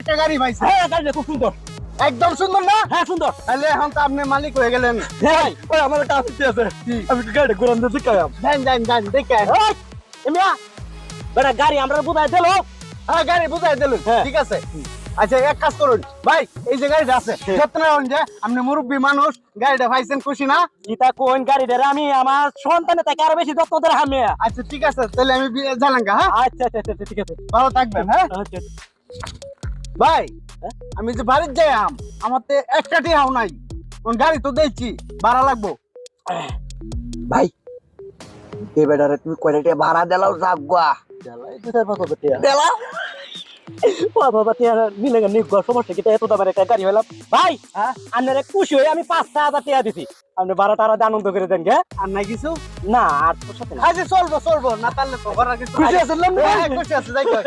একটা গাড়ি পাইছে। হ্যাঁ গাড়িটা খুব সুন্দর। একদম সুন্দর না? হ্যাঁ সুন্দর। তাহলে এখন তো আপনি মালিক হয়ে গেলেন। ভাই ওই আমার একটা আসতে আছে, আমি একটু গাড়িটা ঘুরান দিতে কায়াম। যান যান যান দেখে। ওই এমিয়া বেটা গাড়ি আমরা বুঝাই দিলো। হ্যাঁ গাড়ি বুঝাই দিলেন, হ্যাঁ। ঠিক আছে। আচ্ছা এক কাজ করুন ভাই, এই যে গাড়িটা আছে যত্ন নেন, যে আপনি মুরব্বী মানুষ, গাড়িটা পাইছেন, খুশি না? ইতা কোন গাড়ি রে, আমি আমার সন্তানের থেকে আরো বেশি যত্ন ধরে আমি। আচ্ছা ঠিক আছে, তাহলে আমি জানাঙ্গা। হ্যাঁ আচ্ছা আচ্ছা আচ্ছা ঠিক আছে। ভালো থাকবেন। হ্যাঁ আচ্ছা ভাই, আমি যে বাড়ির যাই আমার তো একটা টিহাও নাই, কোন গাড়ি তো দেখছি ভাড়া লাগবো। ভাই এই বেটারে তুমি কয়টা ভাড়া দিলাও যাগবা জ্বালাই দিতে পারবো টিয়া। দেলা বাবা টিয়া মিলে গেল নিগ সমস্যা কি এত দামের একটা গাড়ি হইলাম। ভাই আপনারা খুশি হয়ে আমি 5,000 টাকা দিছি, আপনি 12 টাকা আনন্দ করে দেন গে। আর নাই কিছু? না আর তোর সাথে না। আচ্ছা চলবো চলবো, না তাহলে তো করার কিছু। খুশি আছেন না? হ্যাঁ, খুশি আছে, যাই কই।